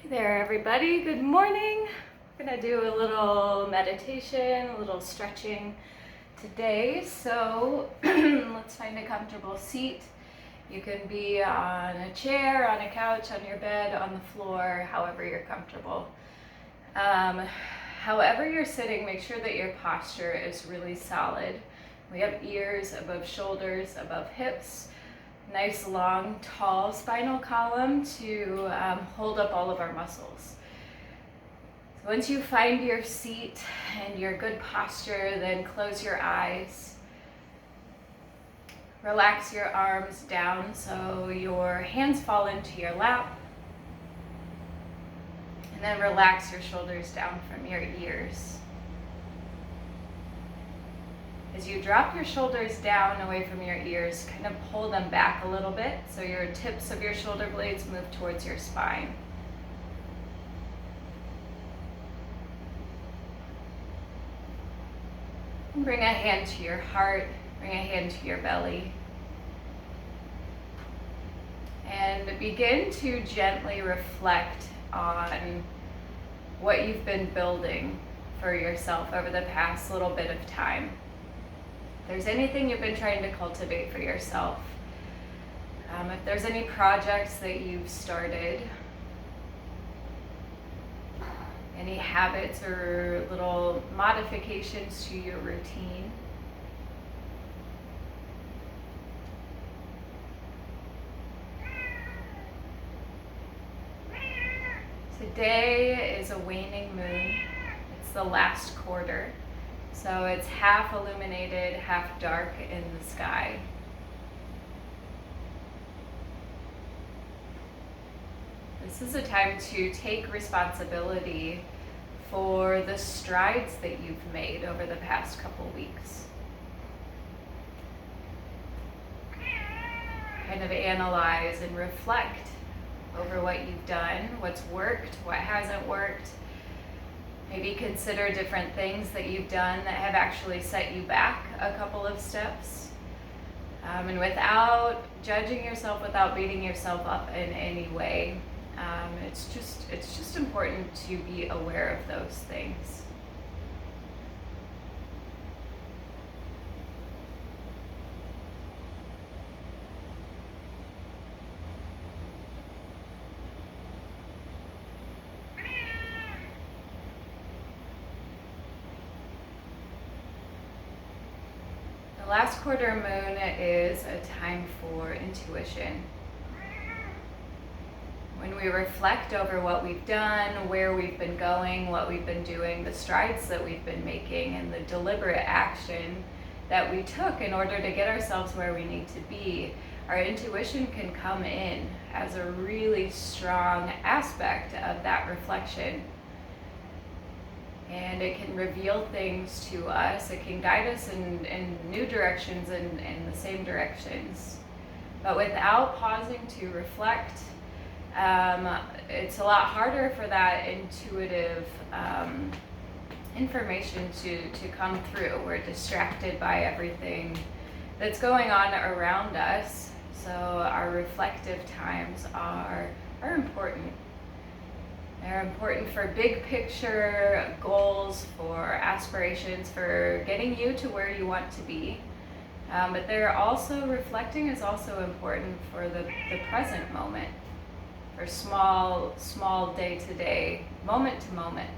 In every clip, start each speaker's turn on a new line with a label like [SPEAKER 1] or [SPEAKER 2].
[SPEAKER 1] Hey there, everybody. Good morning. We're gonna do a little meditation, a little stretching today. So let's find a comfortable seat. You can be on a chair, on a couch, on your bed, on the floor, however you're comfortable. However you're sitting, make sure that your posture is really solid. We have ears above shoulders, above hips. Nice long tall spinal column to hold up all of our muscles. So once you find your seat and your good posture, then close your eyes. Relax your arms down so your hands fall into your lap. And then relax your shoulders down from your ears. As you drop your shoulders down away from your ears, kind of pull them back a little bit so your tips of your shoulder blades move towards your spine. And bring a hand to your heart, bring a hand to your belly. And begin to gently reflect on what you've been building for yourself over the past little bit of time. If there's anything you've been trying to cultivate for yourself, if there's any projects that you've started, any habits or little modifications to your routine, today is a waning moon. It's the last quarter. So it's half illuminated, half dark in the sky. This is a time to take responsibility for the strides that you've made over the past couple weeks. Kind of analyze and reflect over what you've done, what's worked, what hasn't worked. Maybe consider different things that you've done that have actually set you back a couple of steps. And without judging yourself, without beating yourself up in any way, it's just important to be aware of those things. The last quarter moon is a time for intuition. When we reflect over what we've done, where we've been going, what we've been doing, the strides that we've been making, and the deliberate action that we took in order to get ourselves where we need to be, our intuition can come in as a really strong aspect of that reflection. And it can reveal things to us. It can guide us in new directions and in the same directions. But without pausing to reflect, it's a lot harder for that intuitive information to come through. We're distracted by everything that's going on around us. So our reflective times are important. They're important for big picture goals, for aspirations, for getting you to where you want to be. But they're also, reflecting is also important for the present moment, for small day-to-day, moment-to-moment.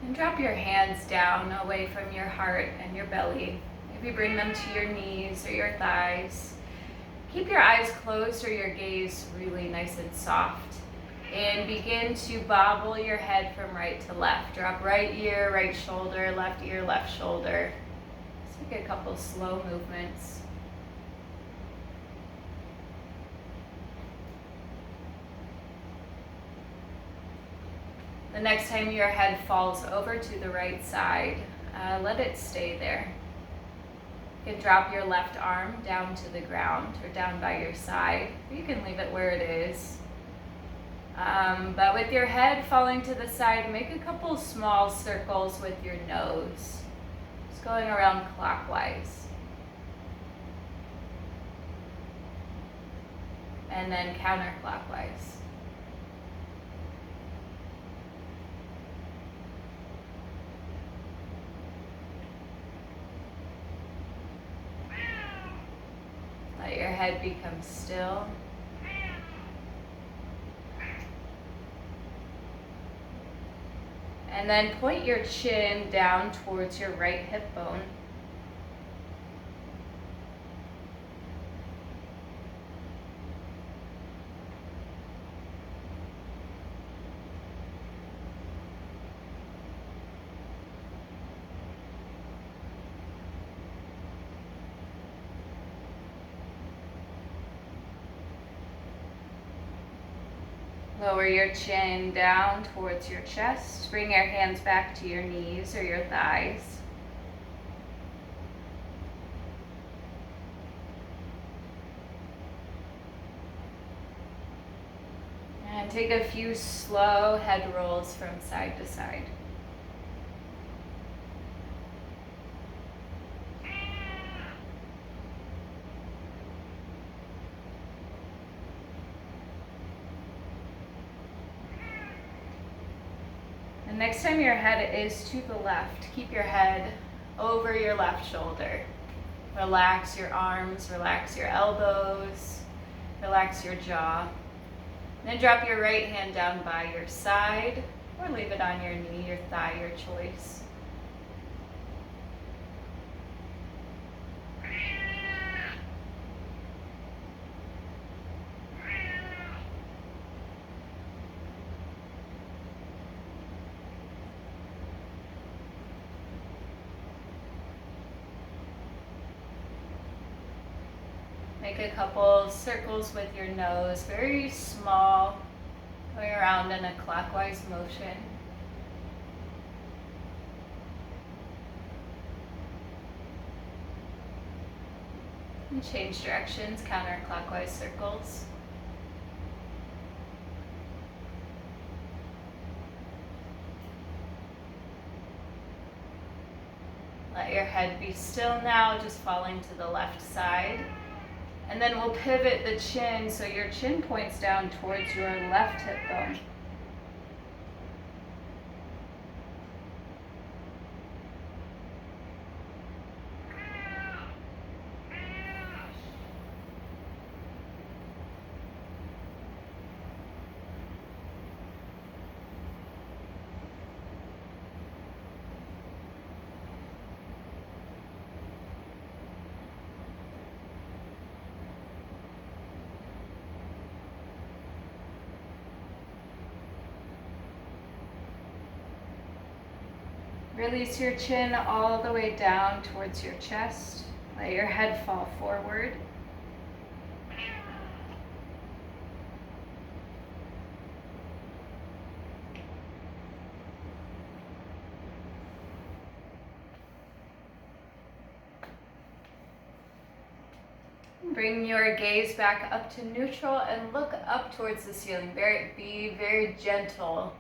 [SPEAKER 1] And drop your hands down away from your heart and your belly. Maybe bring them to your knees or your thighs. Keep your eyes closed or your gaze really nice and soft. And begin to bobble your head from right to left. Drop right ear, right shoulder, left shoulder. Just take a couple slow movements. The next time your head falls over to the right side, let it stay there. You can drop your left arm down to the ground or down by your side. You can leave it where it is. But with your head falling to the side, make a couple small circles with your nose. Just going around clockwise. And then counterclockwise. Let your head become still. And then point your chin down towards your right hip bone. Lower your chin down towards your chest. Bring your hands back to your knees or your thighs. And take a few slow head rolls from side to side. And next time your head is to the left, keep your head over your left shoulder. Relax your arms, relax your elbows, relax your jaw. Then drop your right hand down by your side or leave it on your knee, your thigh, your choice. Make a couple circles with your nose, very small, going around in a clockwise motion. And change directions, counterclockwise circles. Let your head be still now, just falling to the left side. And then we'll pivot the chin so your chin points down towards your left hip bone. Release your chin all the way down towards your chest. Let your head fall forward. Bring your gaze back up to neutral and look up towards the ceiling. Be very gentle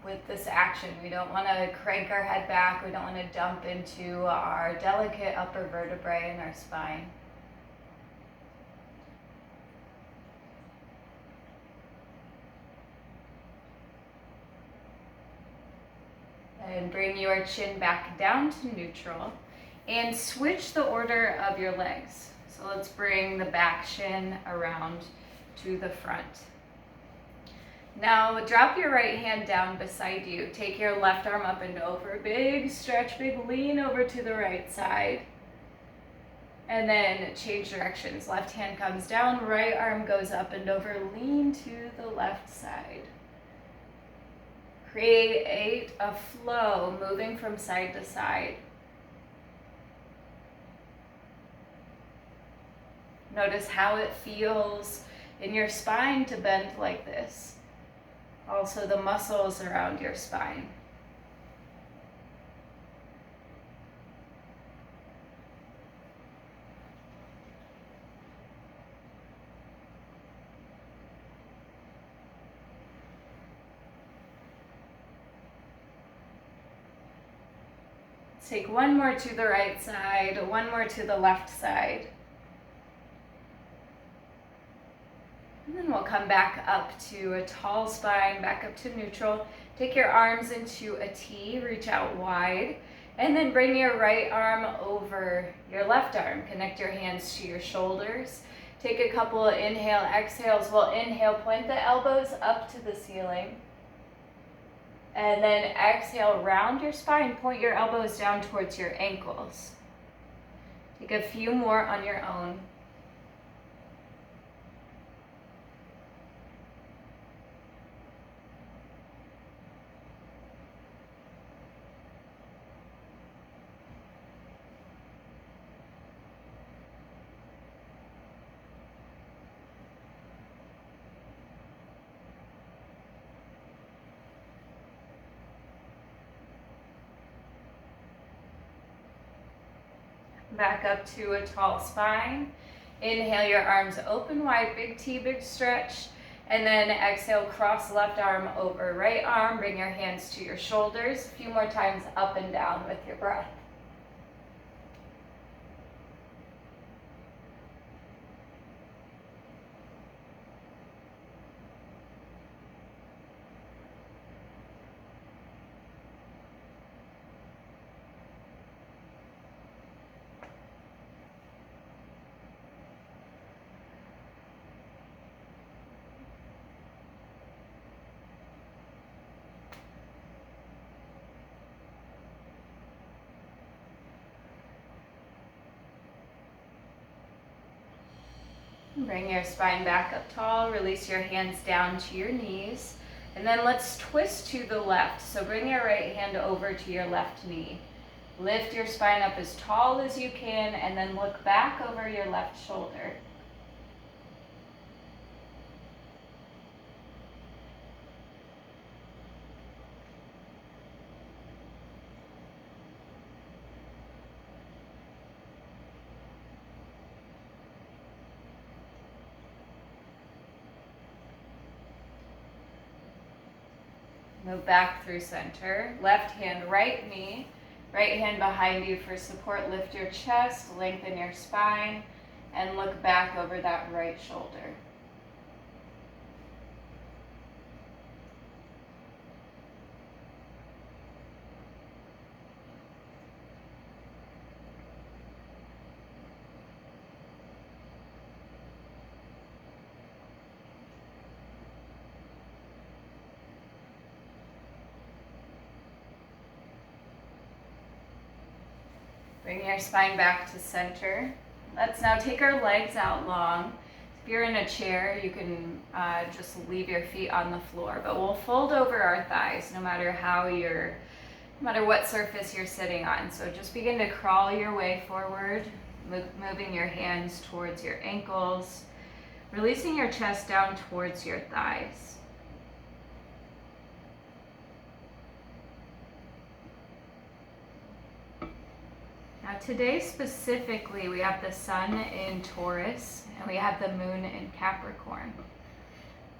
[SPEAKER 1] with this action. We don't want to crank our head back. We don't want to dump into our delicate upper vertebrae in our spine. And bring your chin back down to neutral and switch the order of your legs. So let's bring the back shin around to the front. Now drop your right hand down beside you. Take your left arm up and over. Big stretch, big lean over to the right side. And then change directions. Left hand comes down, right arm goes up and over. Lean to the left side. Create a flow moving from side to side. Notice how it feels in your spine to bend like this. Also the muscles around your spine. Take one more to the right side, one more to the left side. And then we'll come back up to a tall spine, back up to neutral. Take your arms into a T, reach out wide, and then bring your right arm over your left arm. Connect your hands to your shoulders. Take a couple of inhale, exhales. We'll inhale, point the elbows up to the ceiling. And then exhale, round your spine, point your elbows down towards your ankles. Take a few more on your own. Back up to a tall spine. Inhale, your arms open wide, big T, big stretch. And then exhale, cross left arm over right arm. Bring your hands to your shoulders. A few more times up and down with your breath. Bring your spine back up tall, release your hands down to your knees, and then let's twist to the left. So bring your right hand over to your left knee. Lift your spine up as tall as you can, and then look back over your left shoulder. Move back through center. Left hand, right knee. Right hand behind you for support. Lift your chest, lengthen your spine, and look back over that right shoulder. Bring your spine back to center. Let's now take our legs out long. If you're in a chair, you can just leave your feet on the floor, but we'll fold over our thighs no matter what surface you're sitting on. So just begin to crawl your way forward, moving your hands towards your ankles, releasing your chest down towards your thighs. Now today specifically, we have the sun in Taurus and we have the moon in Capricorn.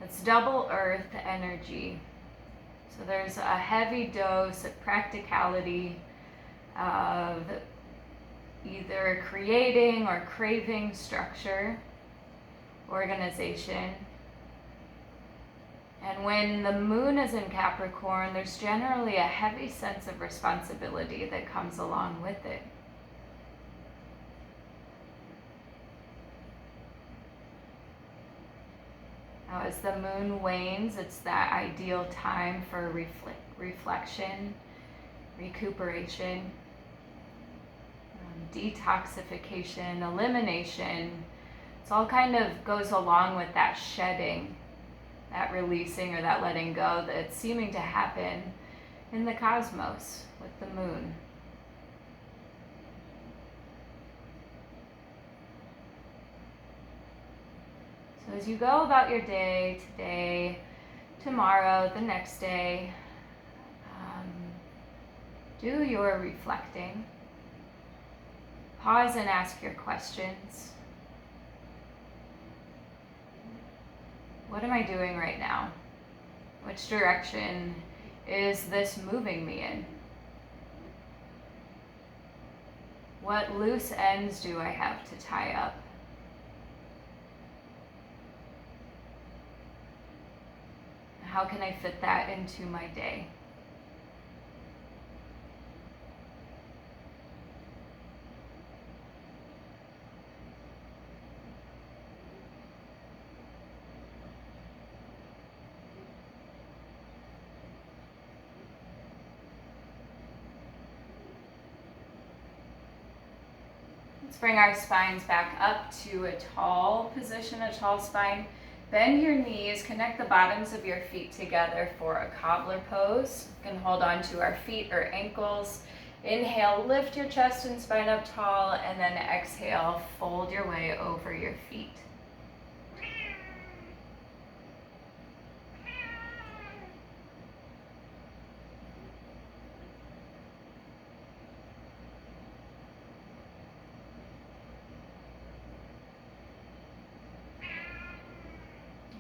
[SPEAKER 1] It's double earth energy. So there's a heavy dose of practicality, of either creating or craving structure, organization. And when the moon is in Capricorn, there's generally a heavy sense of responsibility that comes along with it. Now, as the moon wanes, it's that ideal time for reflection, recuperation, detoxification, elimination. It's all kind of goes along with that shedding, that releasing or that letting go that's seeming to happen in the cosmos with the moon. So as you go about your day, today, tomorrow, the next day, do your reflecting. Pause and ask your questions. What am I doing right now? Which direction is this moving me in? What loose ends do I have to tie up? How can I fit that into my day? Let's bring our spines back up to a tall position, a tall spine. Bend your knees, connect the bottoms of your feet together for a cobbler pose. You can hold on to our feet or ankles. Inhale, lift your chest and spine up tall, and then exhale, fold your way over your feet.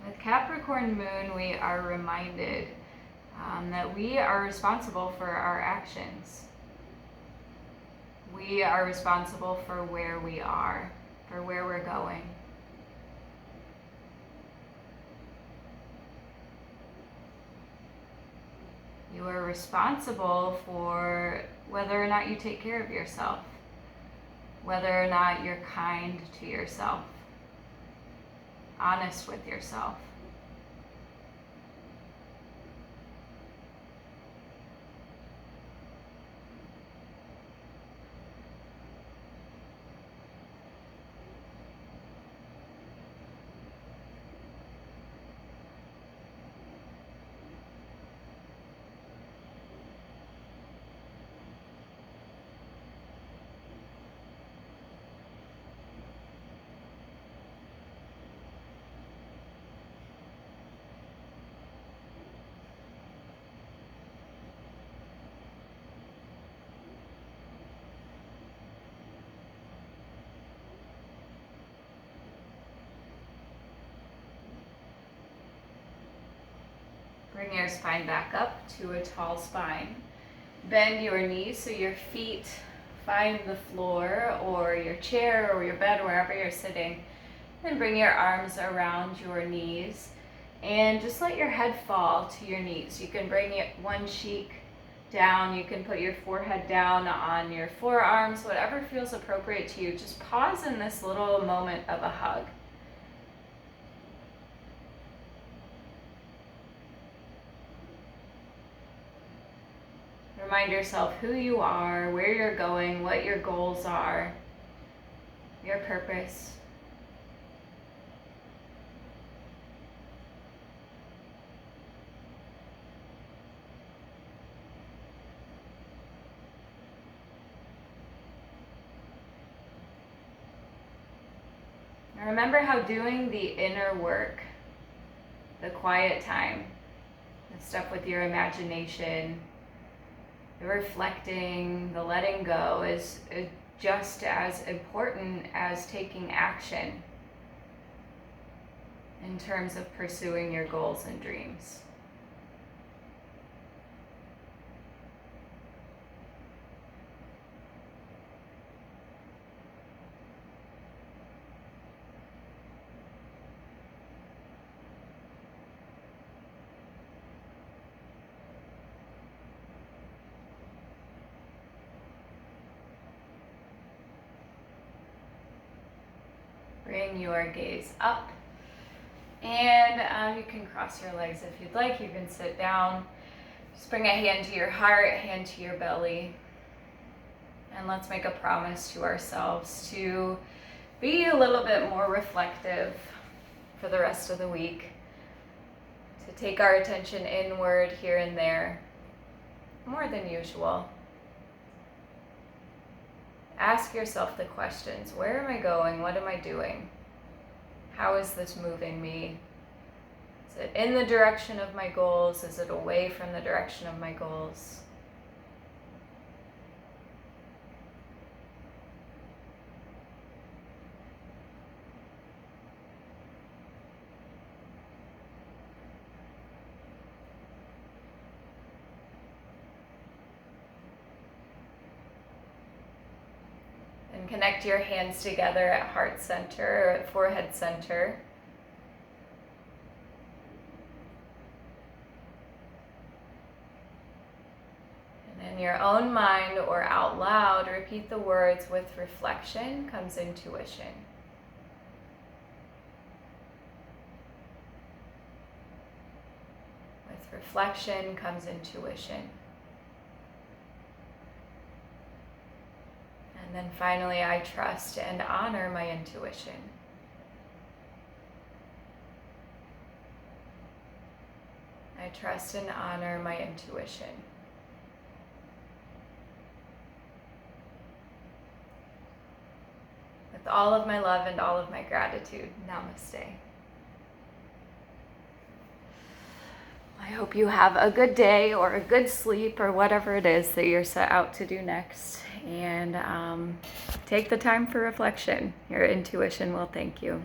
[SPEAKER 1] With Capricorn moon, we are reminded that we are responsible for our actions. We are responsible for where we are, for where we're going. You are responsible for whether or not you take care of yourself, whether or not you're kind to yourself, honest with yourself. Bring your spine back up to a tall spine. Bend your knees so your feet find the floor or your chair or your bed, wherever you're sitting. Then bring your arms around your knees and just let your head fall to your knees. You can bring it one cheek down. You can put your forehead down on your forearms, whatever feels appropriate to you. Just pause in this little moment of a hug. Remind yourself who you are, where you're going, what your goals are, your purpose. And remember how doing the inner work, the quiet time, the stuff with your imagination, the reflecting, the letting go is just as important as taking action in terms of pursuing your goals and dreams. Bring your gaze up, and you can cross your legs if you'd like. You can sit down. Just bring a hand to your heart, a hand to your belly, and let's make a promise to ourselves to be a little bit more reflective for the rest of the week, to take our attention inward here and there more than usual. Ask yourself the questions. Where am I going? What am I doing? How is this moving me? Is it in the direction of my goals? Is it away from the direction of my goals? connect your hands together at heart center or at forehead center. And in your own mind or out loud, repeat the words, with reflection comes intuition. With reflection comes intuition. And then finally, I trust and honor my intuition. I trust and honor my intuition. With all of my love and all of my gratitude, namaste. I hope you have a good day or a good sleep or whatever it is that you're set out to do next. And take the time for reflection. Your intuition will thank you.